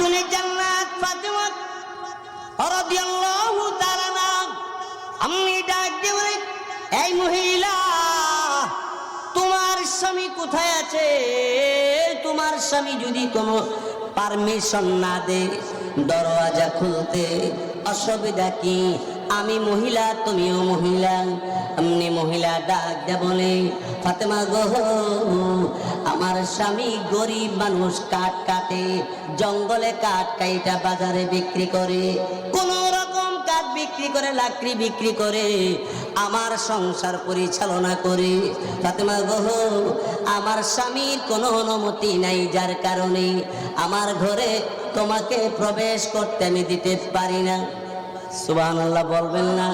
খাতুনে জান্নাত ফাতেমা রাদিয়াল্লাহু তাআলা আনহা আমি ডাক দিয়ে বলে, এই মহিলা, তোমার স্বামী কোথায় আছে? তোমার স্বামী যদি কোনো পারমিশন না দে দরওয়াজা খুলতে, অসুবিধা কি? আমি মহিলা, তুমিও মহিলা। এমনি মহিলা ডাক দে বলে, ফাতেমা গো, আমার স্বামী গরিব মানুষ, কাঠ কাটে, জঙ্গলে কাঠ কাইটা বাজারে বিক্রি করে, কোন রকম কাঠ বিক্রি করে, লাকড়ি বিক্রি করে আমার সংসার পরিচালনা করে। ফাতেমা গো, আমার স্বামীর কোনো অনুমতি নাই, যার কারণে আমার ঘরে তোমাকে প্রবেশ করতে আমি দিতে পারি না। সুবহানাল্লাহ বলবেন না?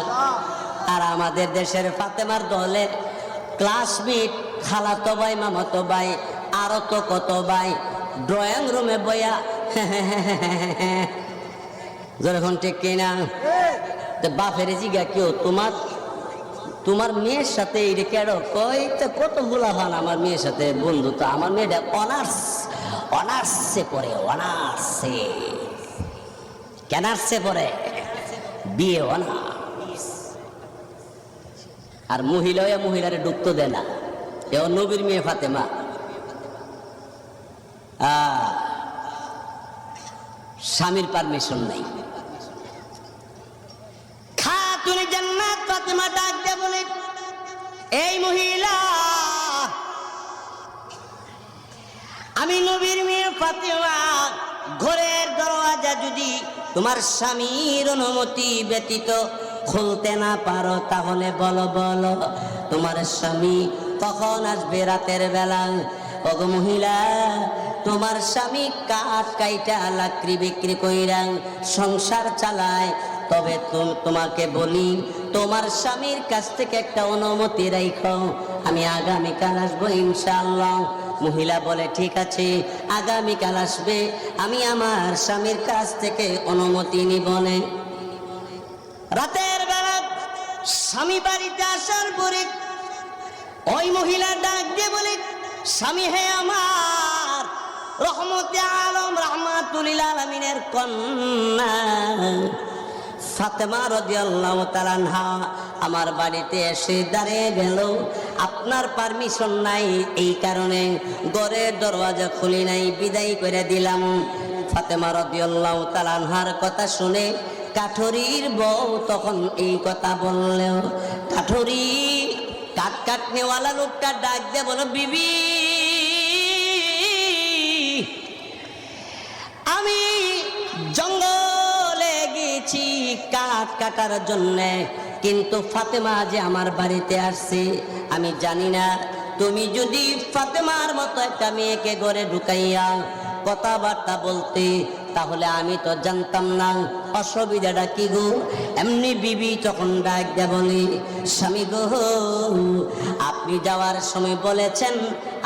আর আমাদের দেশের ফাতেমার দলের ক্লাসমেট, খালাতো ভাই, মামাতো ভাই, আরো তো কত ভাই ড্রয়িং রুমে বইয়া যখন ঠিক কিনা বাপের জিগা কেউ তোমার মেয়ের সাথে এই কেন কই, তো কতগুলা হন আমার মেয়ের সাথে বন্ধু, তো আমার মেয়েটা অনার্সে পড়ে, অনার্সে ক্যানার্সে পড়ে, বিয়ে অনার্স। আর মহিলারে ঢুকতে দেয় না, এ নবীর মেয়ে ফাতেমা। স্বামীর পারমিশন নাই। খাতুনে জান্নাত ফাতেমা ডাক দিয়ে বলে, এই মহিলা, আমি নবীর মেয়ে ফাতেমা, ঘরের দরওয়াজা যদি তোমার স্বামীর অনুমতি ব্যতীত খুলতে না পারো, তাহলে বলো তোমার স্বামী কখন আসবে রাতের বেলা? ওগো মহিলা, তোমার স্বামী কাঠ কাইটা লাকড়ি বিক্রি কইরা সংসার চালায়, তবে তোমাকে বলি, তোমার স্বামীর কাছ থেকে একটা অনুমতি রাখো, আমি আগামীকাল আসবো ইনশাআল্লাহ। মহিলা বলে, ঠিক আছে, আগামীকাল আসবে, আমি আমার স্বামীর কাছ থেকে অনুমতি নিব না। রাতের বেলা স্বামী বাড়িতে আসার পরে ওই মহিলা ডাক দিয়ে বলে, স্বামী হে আমার, রহমতে আলম রাহমাতুল লিল আলামিনের কন্যা ফাতেমা রাদিয়াল্লাহু তাআলা আনহা আমার বাড়িতে এসে দাঁড়িয়ে গেল। আপনার পারমিশন নাই, এই কারণে ঘরের দরওয়াজা খুলি নাই, বিদায় করে দিলাম। ফাতেমা রাদিয়াল্লাহু তাআলা আনহার কথা শুনে কাঠুরির বউ তখন এই কথা বললেও, কাঠুরি কাঠ কাটনেওয়ালা লোকটা ডাক দিয়ে বলো, বিবি, আমি জঙ্গলে গেছি কাঠ কাটার জন্য, কিন্তু ফাতেমা যে আমার বাড়িতে আসছে আমি জানি না। তুমি যদি ফাতেমার মতো একটা মেয়েকে ঘরে ঢুকাইয়া কথাবার্তা বলতে, তাহলে আমি তো জানতাম না অসুবিধাটা কি গো। এমনি বিবি তখন ডাক দিয়ে বলে, স্বামী গো, আপনি যাওয়ার সময় বলেছেন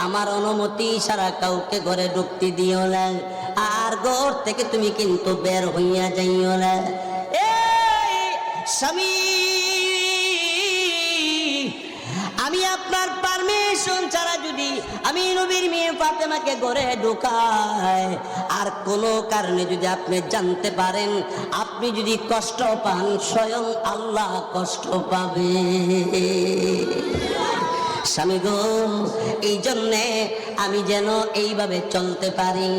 আমার অনুমতি ছাড়া কাউকে ঘরে ঢুকতে দিও না, আর ঘর থেকে তুমি কিন্তু বের হইয়া যাইও না। স্বামী, আমি আপনার পারমিশন ছাড়া যদি আমি নবীর মেয়ে ফাতেমাকে ঘরে ঢুকাই, আর কোনো কারণে যদি আপনি জানতে পারেন, আপনি যদি কষ্ট পান, স্বয়ং আল্লাহ কষ্ট পাবে। স্বামী গো, এই জন্যে আমি যেন এইভাবে চলতে পারি,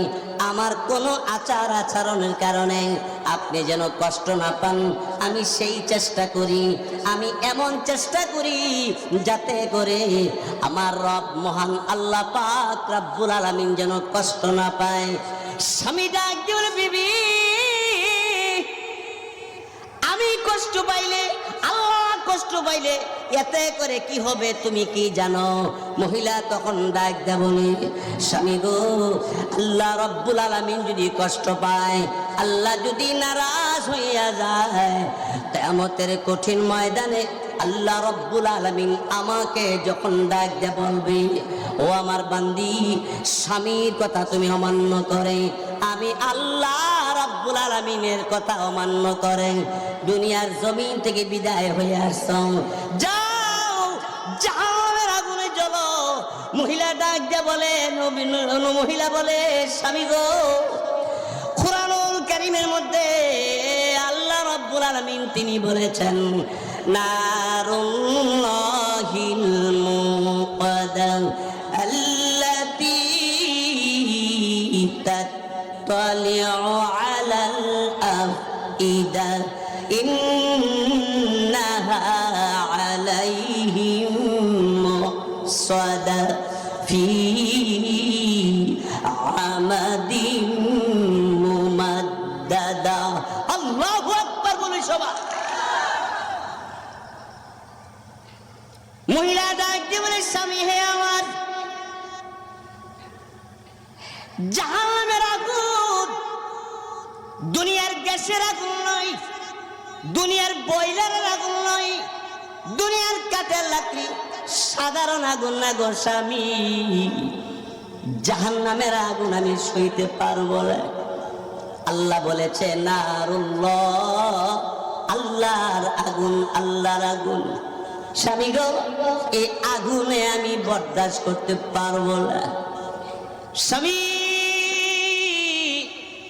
আমার কোনো আচার আচরণের কারণে আপনি যেন কষ্ট না পান, আমি সেই চেষ্টা করি। আমি এমন চেষ্টা করি যাতে করে আমার রব মহান আল্লাহ পাক রব্বুল আলামিন যেন কষ্ট না পায়। স্বামী ডাক দিয়ে, বিবি, আমি কষ্ট পাইলে, আল্লাহ কষ্ট পাইলে এতে করে কি হবে তুমি কি জানো? মহিলা তখন ডাক দিয়ে বলে, স্বামী গো, আল্লাহ রব্বুল আলামিন যদি কষ্ট পায়, আল্লাহ যদি নারাজ হইয়া যায়, কিয়ামতের কঠিন ময়দানে আল্লাহ রব্বুল আলামিন আমাকে যখন ডাক দিয়ে বলবে, ও আমার বান্দি, স্বামীর কথা তুমি অমান্য করে, আমি আল্লাহ রব্বুল আলামিনের কথা অমান্য করে দুনিয়ার জমিন থেকে বিদায় হয়ে আসছো, যাও জাহান্নামের আগুনে জ্বলো। মহিলা ডাক দিয়ে বলে, মহিলা বলে, স্বামী গো, কোরআন রব্বুল আলামিন তিনি বলেছেন নারুল্লাহিল মুকাদ্দা আল্লাতী তাত্তালিউ আলাল আফইদা ইন্নাহা আলাইহিম মুসাদা ফি আমাদিন মুমাদ্দাদা। আল্লাহু আকবার বলে সবাই। মহিলা ডাক দিয়ে বলে স্বামী হে আমার, জাহান্নামের আগুন দুনিয়ার গ্যাসের আগুন নয়, দুনিয়ার বয়লারের আগুন নয়, দুনিয়ার কাঠের লাকড়ি সাধারণ আগুন না গো স্বামী, জাহান্নামের আগুন আমি সইতে পারবো না। আল্লাহ বলেছে নারুল্লাহ, আল্লাহর আগুন, আল্লাহর আগুন। স্বামী গো এই আগুনে আমি বরদাস্ত করতে পারবো না। স্বামী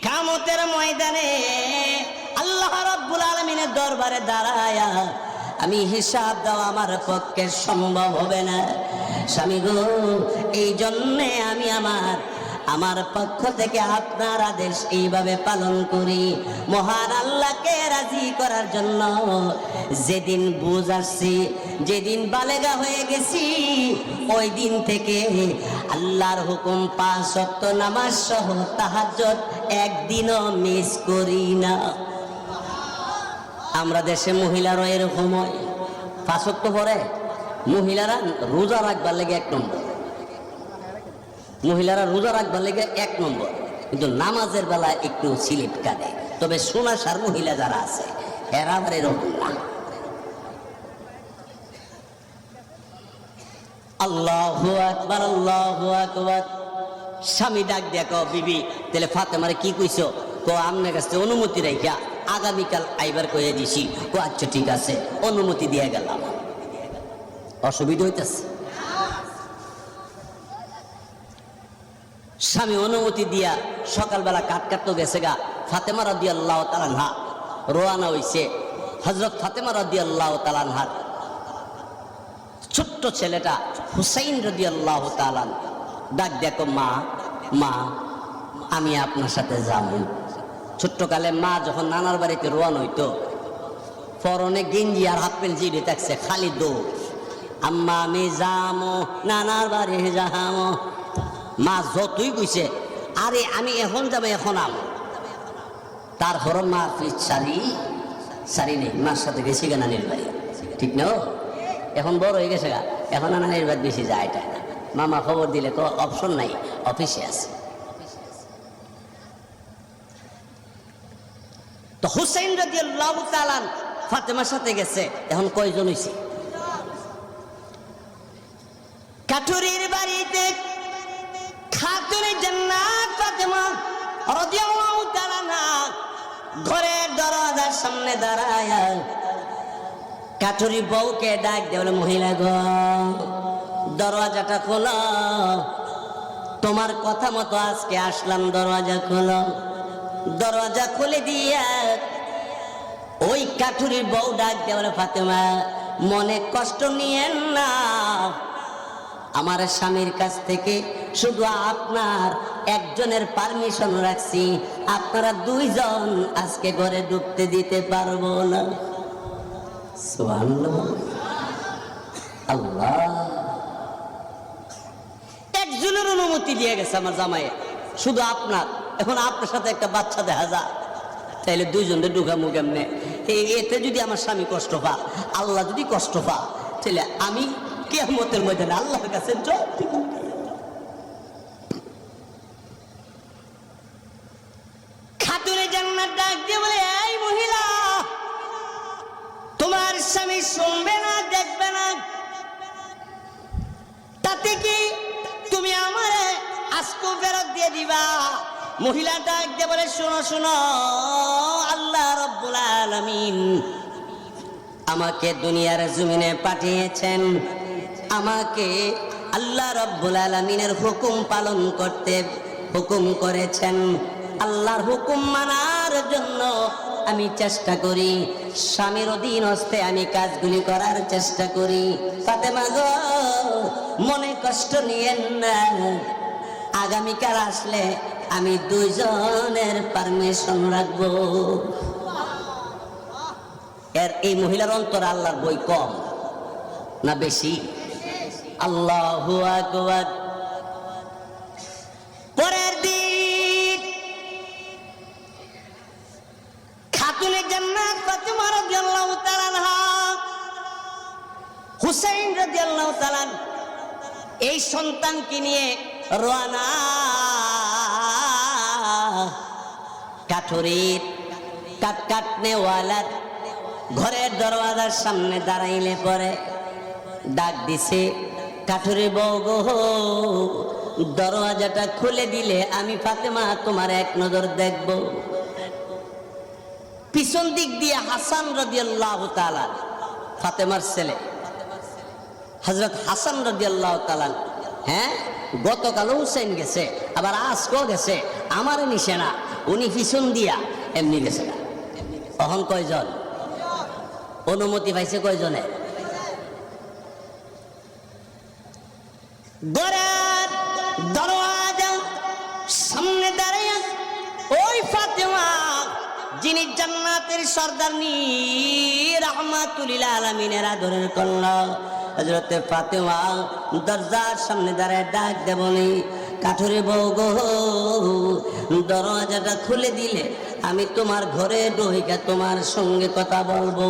কিয়ামতের ময়দানে আল্লাহ রাব্বুল আলামিনের দরবারে দাঁড়ায়া আমি হিসাব দেওয়া আমার পক্ষে সম্ভব হবে না। স্বামী গো এই জন্যে আমি আমার পক্ষ থেকে আপনার আদেশ এইভাবে পালন করি, মহান আল্লাহকে রাজি করার জন্য। যেদিন বুঝ আসছি, যেদিন বালেগা হয়ে গেছি, ওই দিন থেকে আল্লাহর হুকুম 5 ওয়াক্ত নামাজ সহ তাহাজ্জুদ একদিনও মিস করি না। আমরা দেশে মহিলারা এরকম হয়, 5 ওয়াক্ত পরে মহিলারা রোজা রাখবার লেগে 1 নম্বর, মহিলারা রোজা রাখবার লেগে 1 নম্বর, কিন্তু নামাজের বেলায় একটু সিলিপ কাটে। তবে সোনাসার মহিলা যারা আছে এরা আবার এরকম না। আল্লাহু আকবার, আল্লাহু আকবার। স্বামী ডাক দিয়া কও বিবি তাহলে ফাতেমারে কি কইছো? কো আমনের কাছে অনুমতি রাইখা আগামীকাল আইবার কইয়া দিছি। কো আচ্ছা ঠিক আছে, অনুমতি দিয়ে গেলাম। অসুবিধা হইতেছে? স্বামী অনুমতি দিয়া সকালবেলা কাটতে গেছে গা। ফাতেমা রাদিয়াল্লাহু তাআলা আনহা রওনা হইছে। হযরত ফাতেমা রাদিয়াল্লাহু তাআলা আনহার ছোট্ট ছেলেটা হুসাইন রাদিয়াল্লাহু তাআলা ডাক দেখো মা, মা আমি আপনার সাথে যাবো। ছোট্টকালে মা যখন নানার বাড়িতে রওনা হইতো, পরনে গেঞ্জি আর হাফ প্যান্ট জিরে থাকছে, খালি দৌড়, আম্মা আমি যামো নানার বাড়ি যামো। মা যতই কইছে আরে আমি এখন যাবো, এখন আম, তারপর মা সারি নেই, মার সাথে গেছি গা নানির বাড়ি, ঠিক না? এখন বড় হয়ে গেছে গা, এখন নানির বাড়ি বেশি যায় না। মামা খবর দিলে তো অপশন নাই, অফিসে আছে। তো হুসাইন রাদিয়াল্লাহু তাআলা ফাতেমার সাথে গেছে। এখন কয়জন হইছে? কাঠুরির বাড়িতে খাতুনে জান্নাত ফাতেমা রাদিয়াল্লাহু তাআলা ঘরের দরজার সামনে দাঁড়ায়া কাঠুরি বউকে ডাক দিয়ে বলে মহিলা গো দরজাটা খোলো, তোমার কথা মতো আজকে আসলাম, দরজা খোলো। দরজা খুলে দিয়া ওই কাঠুরির বউ ডাক দিয়ে বলে ফাতেমা মনে কষ্ট নিয়েন না, আমার স্বামীর কাছ থেকে শুধু আপনার একজনের পারমিশন রাখছি, আপনারা 2 জন আজকে ঘরে ঢুকতে দিতে পারবো না। সুবহানাল্লাহ, আল্লাহ একজনের অনুমতি দিয়ে গেছে আমার জামাই, শুধু আপনার। এখন আপনার সাথে একটা বাচ্চা দেখা যায়, তাইলে 2 জনের ঢুকামু কেমনে? এতে যদি আমার স্বামী কষ্ট পা, আল্লাহ যদি কষ্ট পা, তাহলে আমি কিয়ামতের ময়দানে আল্লাহর কাছে জবাব দিব। খাতুনে জান্নাত ডাক দিয়ে বলে এই মহিলা, তোমার স্বামী শুনবে না, দেখবে না, তাতে কি তুমি আমারে আজকে ফেরত দিয়ে দিবা? মহিলা ডাক দিয়ে বলে শোনো শোনো, আল্লাহ রাব্বুল আলামিন আমাকে দুনিয়ার জমিনে পাঠিয়েছেন, আমাকে আল্লাহ রাব্বুল আলামিনের হুকুম পালন করতে হুকুম করেছেন। আল্লাহর হুকুম মানার জন্য আমি চেষ্টা করি, স্বামীর অধীন হস্তে আমি কাজগুলি করার চেষ্টা করি। ফাতেমা গো, মনে কষ্ট নিয়েন না, আগামীকাল আসলে আমি দুইজনের পারমিশন রাখবো। এই মহিলার অন্তর আল্লাহর বই কম না বেশি? আল্লাহু আকবার। পরের দিন খাতুনে জান্নাত ফাতেমা রাদিয়াল্লাহু তাআলা আনহা, হুসাইন রাদিয়াল্লাহু তাআলা এই সন্তানকে নিয়ে রওনা কাঠুরির কাটনেওয়ালার ঘরের দরওয়াজার সামনে দাঁড়াইলে পরে ডাক দিছে, কাঠুরি বউ গো, দরওয়াজাটা খুলে দিলে আমি ফাতেমা তোমার এক নজর দেখব। পিছন দিক দিয়ে হাসান রাদিয়াল্লাহু তাআলা, ফাতেমার ছেলে হযরত হাসান রাদিয়াল্লাহু তাআলা, হ্যাঁ গতকালও হুসাইন গেছে, আবার আজকেও গেছে, আমার নিশে না, উনি পিছন দিয়া এমনি গেছে। তখন কয়জন অনুমতি পাইছে? কয়জনে? দরওয়াজা সামনে দাঁড়িয়ে ওই ফাতেমা, যিনি জান্নাতের সর্দারনি, রাহমাতুল লিল আলামিনের আদরের কন্যা হযরতে ফাতেমা দরজার সামনে দাঁড়িয়ে ডাক দেবনি, কাঠুরে বউ গো, দরওয়াজাটা খুলে দিলে আমি তোমার ঘরে ঢুকে তোমার সঙ্গে কথা বলবো।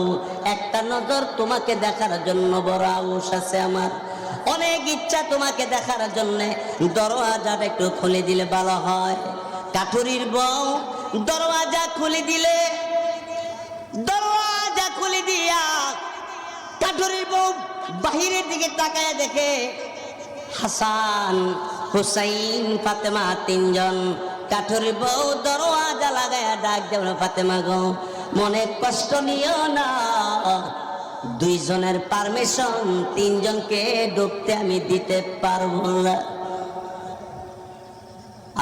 একটা নজর তোমাকে দেখার জন্য বড় আউস আছে আমার, অনেক ইচ্ছা তোমাকে দেখার জন্য, দরওয়াজাটা একটু খুলে দিলে ভালো হয়। কাঠুরির বউ দরওয়াজা খুলে দিলে, দরওয়াজা খুলে দিয়া কাঠুরির বউ বাহিরের দিকে তাকায় দেখে হাসান, হুসাইন, ফাতেমা তিনজন। কাঠুরির বউ দরওয়াজা লাগায়া ডাক দেব, ফাতেমা গো, মনে কষ্ট নিও না, দুইজনের পারমিশন তিনজনকে ঢুকতে আমি দিতে পারবো না।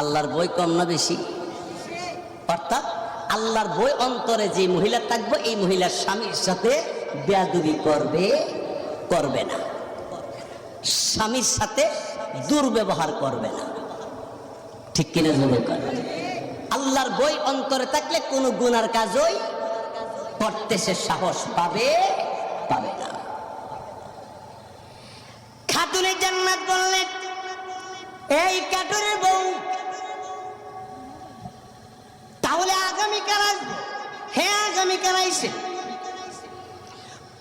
আল্লাহর বই কম না বেশি? অর্থাৎ আল্লাহর বই অন্তরে যে মহিলা থাকবে, এই মহিলার স্বামীর সাথে বেয়াদবি করবে না, স্বামীর সাথে দুর্ব্যবহার করবে না। ঠিক কিনা জোরে করে? আল্লাহর বই অন্তরে থাকলে কোনো গুনার কাজই করতে সে সাহস পাবে না। খাতুনে জান্নাত বললেন, এই কাঠুরের বউ তাহলে আগামীকাল আসবে? হ্যাঁ, আগামীকাল আইসে।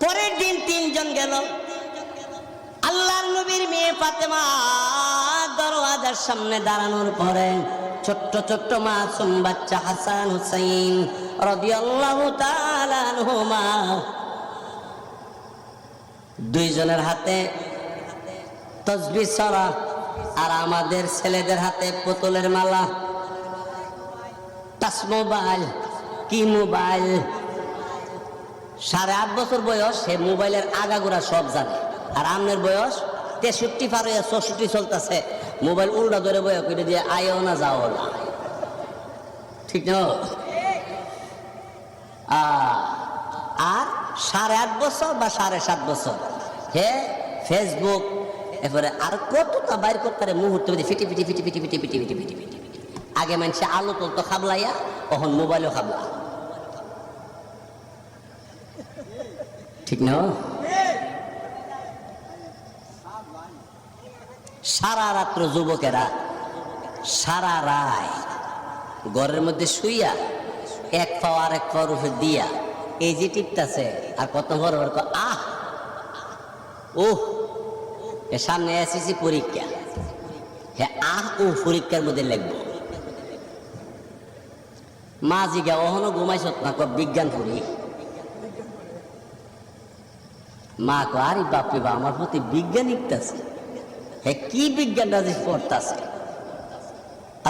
পরের দিন তিনজন গেল। আল্লাহর নবীর মেয়ে ফাতেমা দরওয়াজার সামনে দাঁড়ানোর পরে ছোট্ট ছোট্ট মাসুম বাচ্চা হাসান হুসাইন রাদিয়াল্লাহু তাআলা আনহুমা, দুইজনের হাতে তসবিহ ছড়া, আর আমাদের ছেলেদের হাতে পুতুলের মালা, টাচ মোবাইল। কি মোবাইল? 8.5 বছর বয়স, সে মোবাইলের আগাগোড়া সব জানে। আর আমনের বয়স 63 পার হয়ে 64 চলতেছে, মোবাইল উল্টা ধরে বয়া করে দিয়ে আয়ও না যাও না। ঠিক না? আর 8.5 বছর বা 7.5 বছর হে ফেসবুক, এরপরে আর কতটা বাইর করতে পারে মুহূর্তে ফিটি ফিটি ফিটি ফিটি ফিটি ফিটি ফিটি ফিটি ফিটি। আগে মানুষে আলো তুলতো খাবলাইয়া, তখন মোবাইলও খাবলা। ঠিক না? সারা রাত্র যুবকেরা সারা রায় ঘরের মধ্যে শুইয়া এক পাও আর এক পাওয়ার উপর দিয়া এই যে টিপটাছে, আর কত বড় বড় আহ ও সামনে এসেছি পরীক্ষা, হ্যাঁ আহ ও পরীক্ষার মধ্যে লিখবো। মা জিগা ওহনো ঘুমাইছ না, বিজ্ঞান পড়ি। মা কো আরে বাপরে বা, আমার প্রতি বিজ্ঞান লিখতেছে। হ্যাঁ কি বিজ্ঞানটা যে পড়তেছে?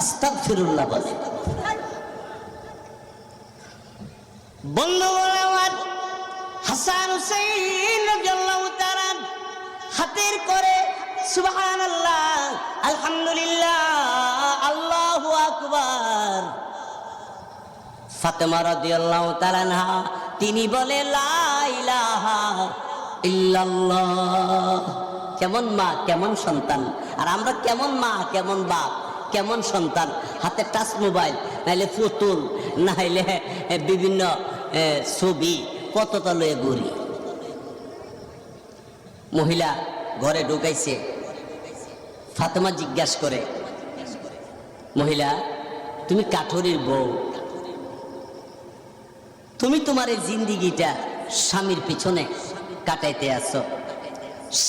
আস্তাগফিরুল্লাহ বলে। বন্ধু আমার হাসান হুসাইন রাদিয়াল্লাহু তাআলা হাতের করে সুবহানাল্লাহ, আলহামদুলিল্লাহ, আল্লাহু আকবার ফাতেমা রাদিয়াল্লাহু তাআলা আনহা তিনি বলে লা ইলাহা ইল্লাল্লাহ। কেমন মা কেমন সন্তান, আর আমরা কেমন মা কেমন বাপ কেমন সন্তান। হাতে টাচ মোবাইল, নাইলে পুতুল, নাইলে বিভিন্ন ছবি, কতটা লয়ে ঘুরি। মহিলা ঘরে ঢুকাইছে, ফাতেমা জিজ্ঞাসা করে, মহিলা তুমি কাঠুরির বউ, তুমি তোমার এই জিন্দিগিটা স্বামীর পিছনে কাটাইতে আসো,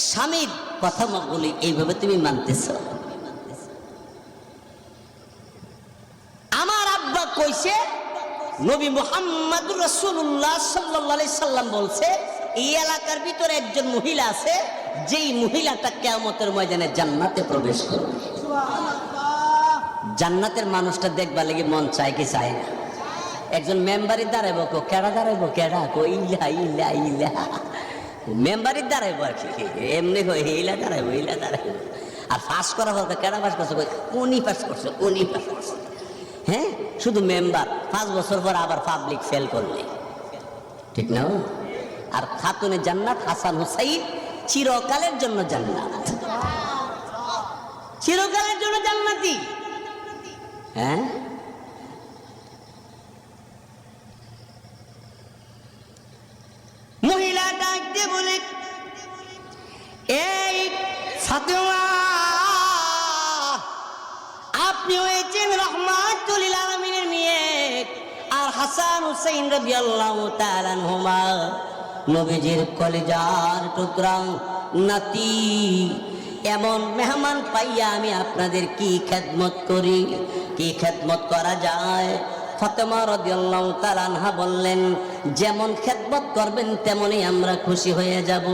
স্বামীর কথা বলি এইভাবে তুমি মানতেছ? আমার আব্বা কইছে, নবী মুহাম্মদুর রাসূলুল্লাহ সাল্লাল্লাহু আলাইহি সাল্লাম বলছে, এই এলাকার ভিতরে একজন মহিলা আছে, যেই মহিলাটা কিয়ামতের ময়দানে জান্নাতে প্রবেশ করবে। জান্নাতের মানুষটা দেখবা লাগি মন চায় কি চায় না? একজন মেম্বারি দাঁড়াইব, কেডা দাঁড়াইব, কেডা ইলা ইলা ইলা মেম্বারি দাঁড়াইব আর কি, এমনি ইলা দাঁড়াইব, ইলা দাঁড়াইব। আর পাস করা হোক, কেডা পাস করছে, উনি পাস করছে, উনি পাস করছে। হ্যাঁ, শুধু মেম্বার 5 বছর পর আবার পাবলিক ফেল করলে, ঠিক না? আর খাতুনে জান্নাত হাসান হুসাইন চিরকালের জন্য জান্নাত, চিরকালের জন্য জান্নাতি। হ্যাঁ, মহিলা ডাক দিয়ে বলে, এই ফাতেমা, আপনি হয়েছেন রাহমাতুল লিল আলামিনের মেয়ে, আর হাসান হুসাইন রাদিয়াল্লাহু তাআলা আনহুমা নবীজির কলিজার টুকরা নাতি। এমন মেহমান পাইয়া আমি আপনাদের কি খেদমত করি, কি খেদমত করা যায়? ফাতেমা রাদিয়াল্লাহু তাআলা আনহা বললেন, যেমন খেদমত করবেন তেমনই আমরা খুশি হয়ে যাব।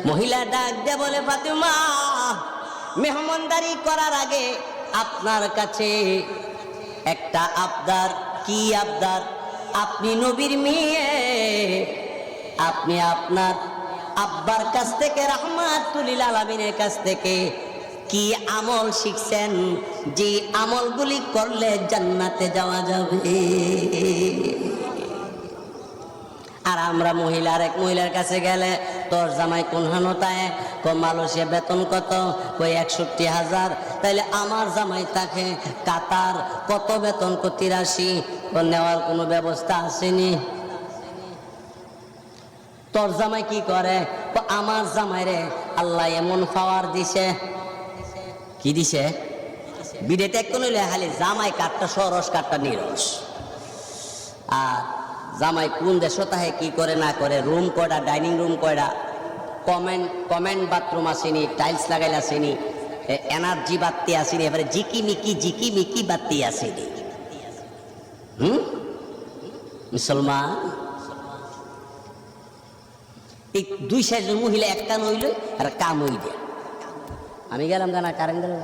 মহিলা ডাক দিয়ে বলে, ফাতেমা, মেহমানদারি করার আগে আপনার কাছে একটা আবদার। কি আবদার? আপনি নবীর মেয়ে, আপনি আপনার আব্বার কাছ থেকে, রাহমাতুল লিল আলামিনের কাছ থেকে কি আমল শিখছেন, যে আমলগুলি করলে জান্নাতে যাওয়া যাবে? আর আমরা মহিলার এক মহিলার কাছে গেলে, তোর জামাই কোন হানতায়, মালয়েশিয়া বেতন কত, কই ৬১,০০০। তাইলে আমার জামাই তাকে কাতার কত বেতন, ৮৩। নেওয়ার কোনো ব্যবস্থা আসেনি। তোর জামাই কি করে? আমার জামাই রে আল্লাহ এমন পাওয়ার দিছে। কি দিছে? বিদেতে এক কোন খালি জামাই কাঠটা সরস, কাঠটা নিরস। আর জামাই কোন দেশ তাহে কি করে না করে, রুম কয়টা, ডাইনিং রুম কয়টা, কমেন্ট বাথরুম আসেনি, টাইলস লাগাইল আসেনি, এনার্জি বাতি আসেনি, এবারে জিকি বাতি আসেনি। মুসলমান এই 2 সাইজের মহিলা একটা নইল আর কাম হই দে। আমি গেলাম জানা কারেন্ট গেল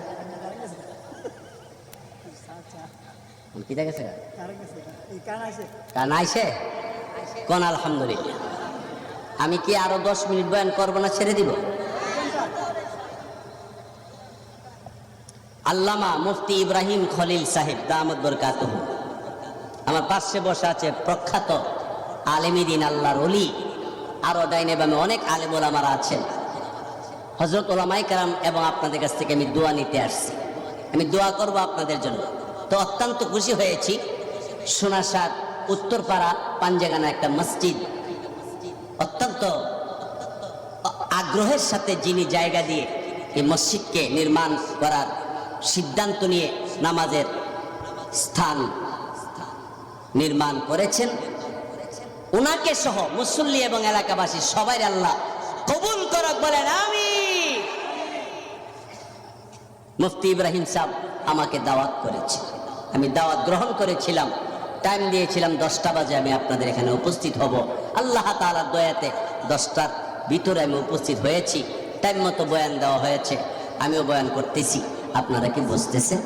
কি দেখেছে কান আইসে কোন? আলহামদুলিল্লাহ। আমি কি আরো 10 মিনিট বয়ান করবো না ছেড়ে দিব? আল্লামা মুফতি ইব্রাহিম খলিল সাহেব দামাত বরকাতুহু আমার পাশে বসে আছে, প্রখ্যাত আলেমী দিন, আল্লাহর ওলি। আরো ডাইনে বামে অনেক আলেম ওলামারা আছেন, হযরত ওলামায়ে কেরাম, এবং আপনাদের কাছ থেকে আমি দোয়া নিতে আসছি। আমি দোয়া করব আপনাদের জন্য। তো অত্যন্ত খুশি হয়েছি, সোনারসাদ উত্তরপাড়া পাঞ্জেগানা একটা মসজিদ, অত্যন্ত আগ্রহের সাথে যিনি জায়গা দিয়ে এই মসজিদকে নির্মাণ করার সিদ্ধান্ত নিয়ে নামাজের স্থান নির্মাণ করেছেন, উনাকে সহ মুসল্লি এবং এলাকাবাসী সবাই আল্লাহ কবুল করুক, বলেন আমিন। মুফতি ইব্রাহিম সাহেব আমাকে দাওয়াত করেছে, আমি দাওয়াত গ্রহণ করেছিলাম, টাইম দিয়েছিলাম 10টা বাজে আমি আপনাদের এখানে উপস্থিত হব। আল্লাহ তাআলার দয়াতে 10টার ভিতরে আমি উপস্থিত হয়েছি, টাইম মতো বয়ান দেওয়া হয়েছে, আমিও বয়ান করতেছি। আপনারা কি বুঝতেছেন?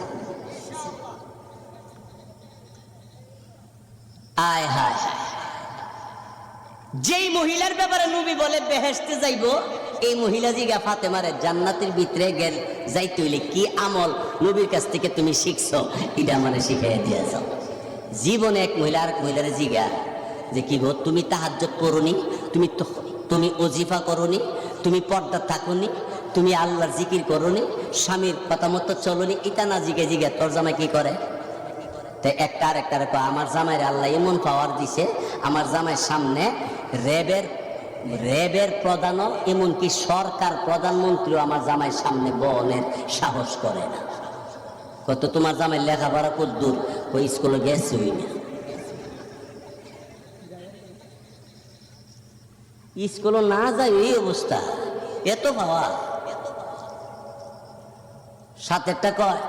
আয় হায় হায়, যেই মহিলার ব্যাপারে নবী বলে বেহেশতে যাইব, এই মহিলা জিগা ফাতেমারে জান্নাতের ভিতরে গেল যাইতে হইলে কি আমল নবীর কাছ থেকে তুমি শিখছো, এটা আমারে শিখাইয়া দিয়ে যাও। জীবনে এক মহিলা আর মহিলার জিগা যে কি গো তুমি তাহাজ্জুদ করোনি, তুমি ওজিফা করোনি, তুমি পর্দা থাকোনি, তুমি আল্লাহর জিকির করোনি, স্বামীর কথা মতো চলোনি, এটা না জিগে জিগে তোর জামাই কি করে? তাই একটা আর একটা আমার জামাইয়ের আল্লাহ এমন পাওয়ার দিছে, আমার জামাইয়ের সামনে র্যাবের প্রধানও এমনকি সরকার প্রধানমন্ত্রীও আমার জামাইয়ের সামনে বনের সাহস করে না। কত তোমার জামাই লেখাপড়া কদ্দূর? ওই স্কুলে গেছে না, স্কুলে না যায় এই অবস্থা, এত পাওয়া। সাথেরটা কয়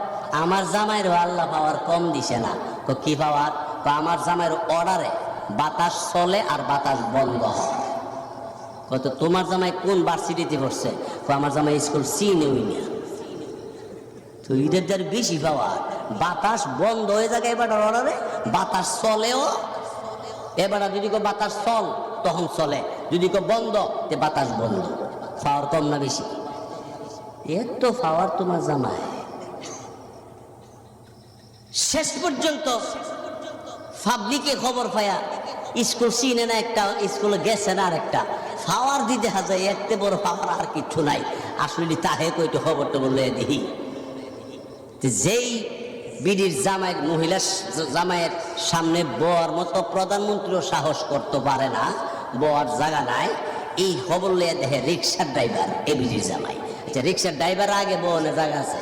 আমার জামাইয়েরও আল্লাহ পাওয়ার কম দিছে না। কি পাওয়ার? আমার জামাইয়ের অর্ডারে বাতাস চলে আর বাতাস বন্ধ হয়। কত তোমার জামাই কোন ভার্সিটিতে পড়ছে? আমার জামাই স্কুল চিনেই না। তো ঈদের দ্বার বেশি পাওয়ার, বাতাস বন্ধ হয়ে যায় এবার অর্ডারে, বাতাস চলেও। এবার যদি কেউ বাতাস চল তখন চলে, যদি কেউ বন্ধ তে বাতাস বন্ধ। পাওয়ার কম না বেশি? এত পাওয়ার তোমার জামাই। শেষ পর্যন্ত পাবলিকে খবর পায়া স্কুল চিনে না, একটা স্কুলে গেছে না, আর একটা পাওয়ার দিতে হাজায় এত বড় পাওয়ার আর কিচ্ছু নাই। আসলে তাহে কইতে খবরটা বললে দেখি যেই বিডির জামাই মহিলা জামাইয়ের সামনে বর মতো প্রধানমন্ত্রীও সাহস করতে পারে না, বর জায়গা নাই, এই খবর লিয়ে দেখে রিক্সার ড্রাইভার এ বিডির জামাই। আচ্ছা রিক্সার ড্রাইভার আগে বনে জায়গা আছে,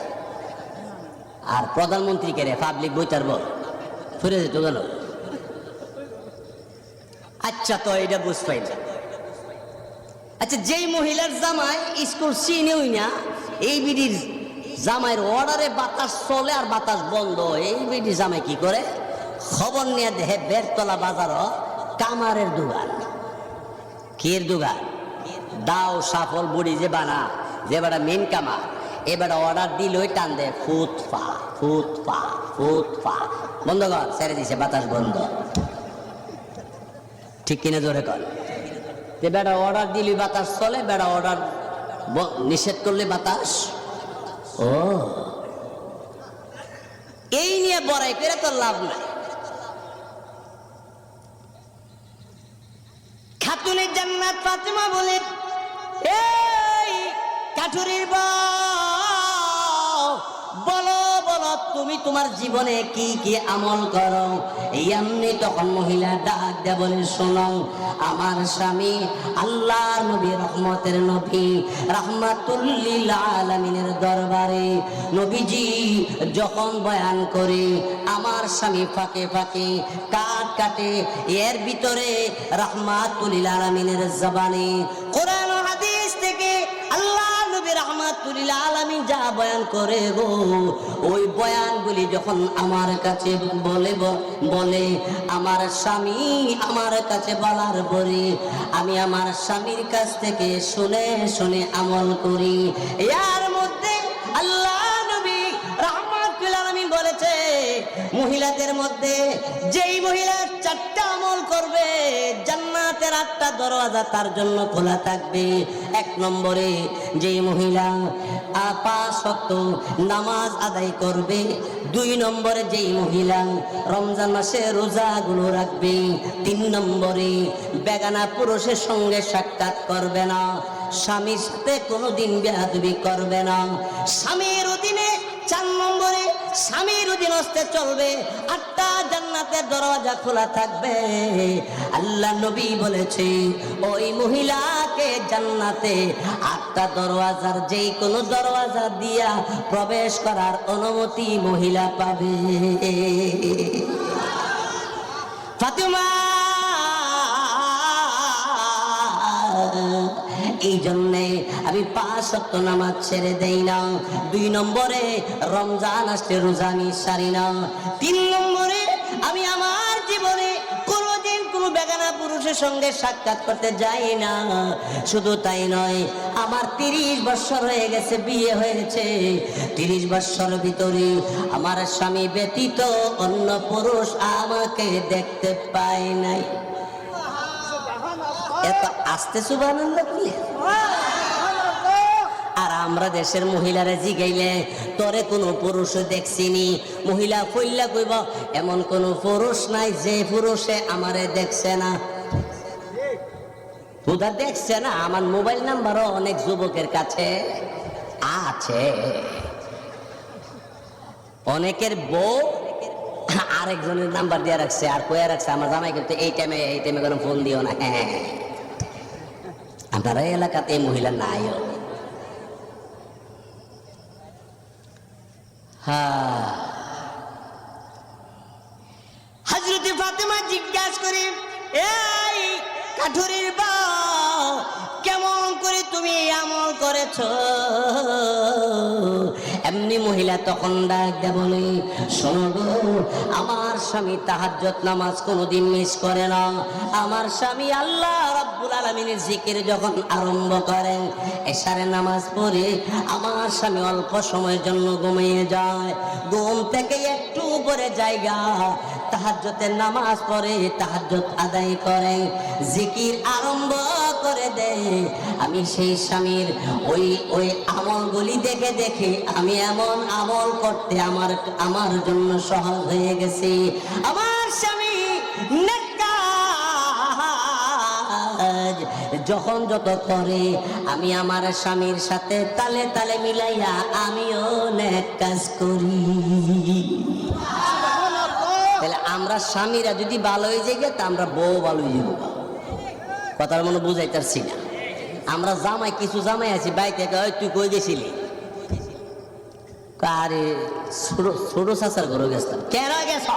আর প্রধানমন্ত্রী কে রে পাবলিক বইটার বল ফিরে যেত গেল। আচ্ছা তো এটা বুঝ পাই না। আচ্ছা যেই মহিলার জামাই স্কুল চিনেই না, এই বিডির জামাইয়ের অর্ডারে বাতাস চলে আর বাতাস বন্ধ, এই বিডির জামাই কি করে? খবর নিয়ে দেখে বেরতলা বাজার কামারের দোকান। কির দোকান? দাও সাফল বুড়ি যে বানা, যে বেটা মেন কামার, এবার অর্ডার দিল ওই টান দেয় ফুত পা ফুত পা ফুত পা, বন্ধ কর, ছেড়ে দিছে বাতাস বন্ধ। ঠিক কিনা জোরে কর? যে বেটা অর্ডার দিলি বাতাস চলে, বেটা অর্ডার নিষেধ করলে বাতাস। ও এই নিয়ে বড়াই করে তোর লাভ নাই। খাতুনে জান্নাত ফাতেমা বলে, এই কাঠুরির বউ, বলো বলো তুমি তোমার জীবনে কি কি আমল করো? এই এমনি তখন মহিলা ডাক দেয়া বলে, শোনো আমার স্বামী আল্লাহ নবী, রহমতের নবী, রাহমাতুল লিল আলামিনের দরবারে নবীজি যখন বয়ান করে আমার স্বামী ফাঁকে ফাঁকে কাট কাটে, এর ভিতরে রাহমাতুল লিল আলামিনের জবানে কোরআন ও হাদিস থেকে আল্লাহ নবী রাহমাতুল লিল আলামিন যা বয়ান করে গো, ওই বয়ানগুলি যখন আমার কাছে বলে আমার স্বামী আমার কাছে বলার পরে আমি আমার স্বামীর কাছ থেকে শুনে শুনে আমল করি। এর মধ্যে আল্লাহ নবী রাহমাতুল আলামিন বলেছে, মহিলাদের মধ্যে যেই মহিলা 4টা আমল করবে জান্নাতের 8টা দরওয়াজা তার জন্য খোলা থাকবে। 1 নম্বরে যেই মহিলা 5 ওয়াক্ত নামাজ আদায় করবে। 2 নম্বরে যেই মহিলা রমজান মাসে রোজাগুলো রাখবে। 3 নম্বরে বেগানা পুরুষের সঙ্গে সাক্ষাৎ করবে না, স্বামীর সাথে কোনোদিন বেয়াদবি করবে না। স্বামীর অধীনে 4 নম্বরে স্বামীর অধীনস্থে চলবে। 8টা জান্নাতের দরওয়াজা খোলা থাকবে। আল্লাহ নবী বলেছে ওই মহিলাকে জান্নাতে 8টা দরওয়াজার যেই কোনো দরওয়াজা দিয়া প্রবেশ করার অনুমতি মহিলা পাবে। ফাতেমা এই জন্যে আমি 5 ওয়াক্ত নামাজ ছেড়ে দেই না। 2 নম্বরে রমজান আসলে রোজা আমি সারি না। 3 নম্বরে আমি আমার জীবনে কোনোদিন কোনো বেগানা পুরুষের সঙ্গে সাক্ষাৎ করতে যাই না। শুধু তাই নয়, আমার 30 বছর হয়ে গেছে, বিয়ে হয়েছে। 30 বছর ভিতরে আমার স্বামী ব্যতীত অন্য পুরুষ আমাকে দেখতে পায় নাই। এত আস্তে সুবহানাল্লাহ বলে। আর আমরা দেশের মহিলারা জিগাইলে তোরে কোনো পুরুষ দেখছিনি, মহিলা কইলা কইব এমন কোন পুরুষ নাই যে পুরুষে আমারে দেখছে না। হুদা দেখছে না, আমার মোবাইল নাম্বারও অনেক যুবকের কাছে আছে। অনেকের বউ আরেকজনের নাম্বার দিয়ে রাখছে আর কয়ে রাখছে আমার জামাই কিন্তু এই টাইমে কোনো ফোন দিও না। হ্যাঁ, আপনারা এলাকাতে এই মহিলা নাই। হযরতে ফাতেমা জিজ্ঞাসা করে, এই কাঠুরির বউ, কেমন করে তুমি আমল করেছ? এমনি মহিলা তখন ডাক দেয় বলে, শোনো গো, আমার স্বামী তাহাজ্জুদ নামাজ কোনোদিন মিস করে না। আমার স্বামী আল্লাহ রাব্বুল আলামিনের জিকির যখন আরম্ভ করেন, এশারে নামাজ পড়ে আমার স্বামী অল্প সময়ের জন্য ঘুমিয়ে যায়। ঘুম থেকে একটু উপরে জায়গা তাহাজ্জুদের নামাজ পড়ে, তাহাজ্জুদ আদায় করে, জিকির আরম্ভ করে দেয়। আমি সেই স্বামীর ওই আমলগুলি দেখে দেখে আমি এমন আমল করতে আমার জন্য সহজ হয়ে গেছে। আমার স্বামী নেককার যখন যত করে, আমি আমার স্বামীর সাথে তালে তালে মিলাইয়া আমিও নেক কাজ করি। তাহলে আমরা স্বামীরা যদি ভালো হয়ে যাই তা আমরা বউ ভালো হয়ে যাবো। কথার মনে বুঝাইতেছি না। আমরা জামাই, কিছু জামাই আছি বাই থেকে, তুই কই গেছিলি? আরে ছোট চাচার ঘরে গেছিলাম। কেন গেছ?